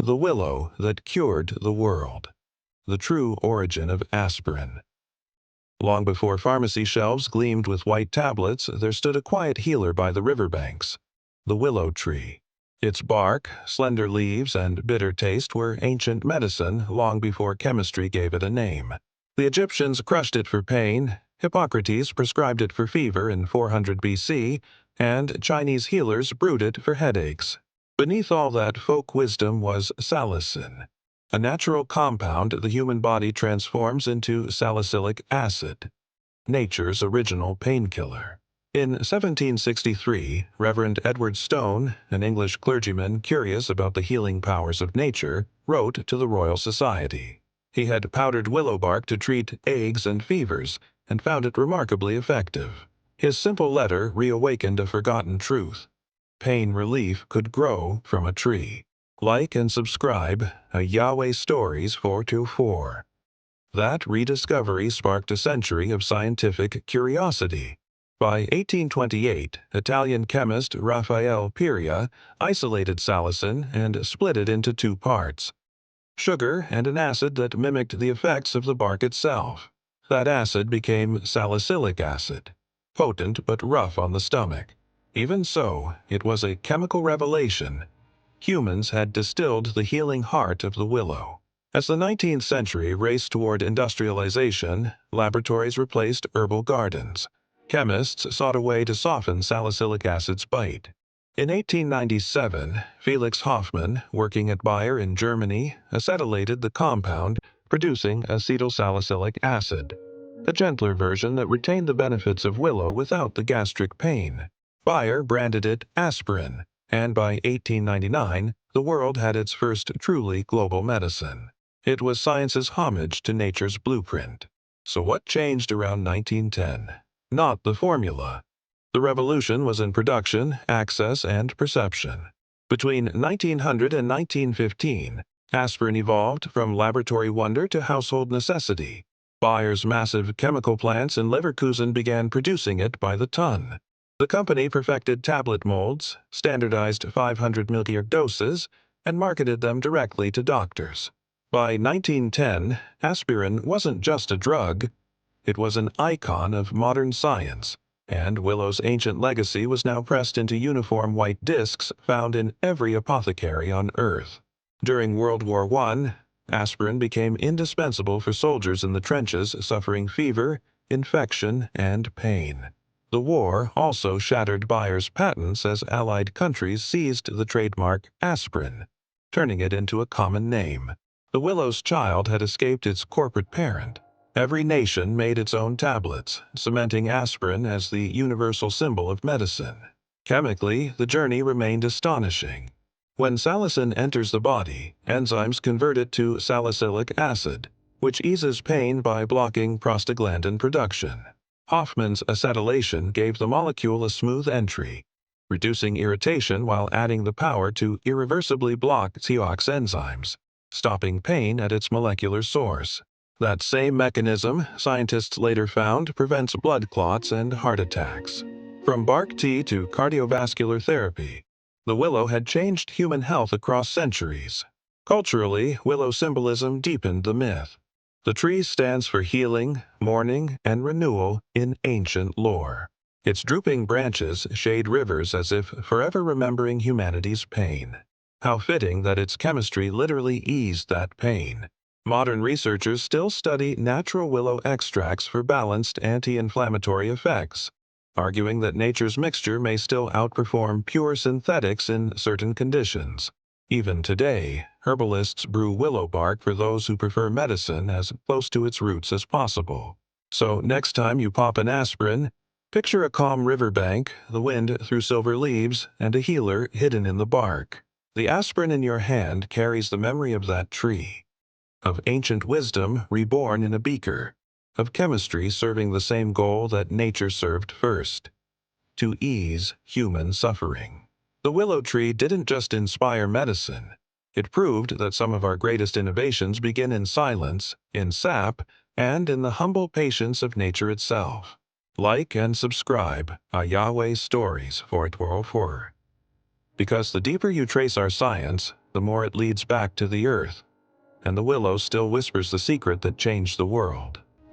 The willow that cured the world. The true origin of aspirin. Long before pharmacy shelves gleamed with white tablets, there stood a quiet healer by the riverbanks. The willow tree. Its bark, slender leaves, and bitter taste were ancient medicine long before chemistry gave it a name. The Egyptians crushed it for pain, Hippocrates prescribed it for fever in 400 BC, and Chinese healers brewed it for headaches. Beneath all that folk wisdom was salicin, a natural compound the human body transforms into salicylic acid, nature's original painkiller. In 1763, Reverend Edward Stone, an English clergyman curious about the healing powers of nature, wrote to the Royal Society. He had powdered willow bark to treat agues and fevers, and found it remarkably effective. His simple letter reawakened a forgotten truth. Pain relief could grow from a tree. Like and subscribe Yahweh Stories 424. That rediscovery sparked a century of scientific curiosity. By 1828, Italian chemist Raphael Peria isolated salicin and split it into two parts: sugar and an acid that mimicked the effects of the bark itself. That acid became salicylic acid, potent but rough on the stomach. Even so, it was a chemical revelation. Humans had distilled the healing heart of the willow. As the 19th century raced toward industrialization, laboratories replaced herbal gardens. Chemists sought a way to soften salicylic acid's bite. In 1897, Felix Hoffmann, working at Bayer in Germany, acetylated the compound, producing acetylsalicylic acid, a gentler version that retained the benefits of willow without the gastric pain. Bayer branded it aspirin, and by 1899, the world had its first truly global medicine. It was science's homage to nature's blueprint. So what changed around 1910? Not the formula. The revolution was in production, access, and perception. Between 1900 and 1915, aspirin evolved from laboratory wonder to household necessity. Bayer's massive chemical plants in Leverkusen began producing it by the ton. The company perfected tablet molds, standardized 500 milliliter doses, and marketed them directly to doctors. By 1910, aspirin wasn't just a drug, it was an icon of modern science, and Willow's ancient legacy was now pressed into uniform white discs found in every apothecary on Earth. During World War I, aspirin became indispensable for soldiers in the trenches suffering fever, infection, and pain. The war also shattered Bayer's patents as Allied countries seized the trademark aspirin, turning it into a common name. The Willow's child had escaped its corporate parent. Every nation made its own tablets, cementing aspirin as the universal symbol of medicine. Chemically, the journey remained astonishing. When salicin enters the body, enzymes convert it to salicylic acid, which eases pain by blocking prostaglandin production. Hoffmann's acetylation gave the molecule a smooth entry, reducing irritation while adding the power to irreversibly block TOX enzymes, stopping pain at its molecular source. That same mechanism, scientists later found, prevents blood clots and heart attacks. From bark tea to cardiovascular therapy, the willow had changed human health across centuries. Culturally, willow symbolism deepened the myth. The tree stands for healing, mourning, and renewal in ancient lore. Its drooping branches shade rivers as if forever remembering humanity's pain. How fitting that its chemistry literally eased that pain. Modern researchers still study natural willow extracts for balanced anti-inflammatory effects, arguing that nature's mixture may still outperform pure synthetics in certain conditions. Even today, herbalists brew willow bark for those who prefer medicine as close to its roots as possible. So next time you pop an aspirin, picture a calm riverbank, the wind through silver leaves, and a healer hidden in the bark. The aspirin in your hand carries the memory of that tree, of ancient wisdom reborn in a beaker, of chemistry serving the same goal that nature served first: to ease human suffering. The willow tree didn't just inspire medicine. It proved that some of our greatest innovations begin in silence, in sap, and in the humble patience of nature itself. Like and subscribe Yahweh Stories 424. Because the deeper you trace our science, the the more it leads back to the earth, and the willow still whispers the secret that changed the world.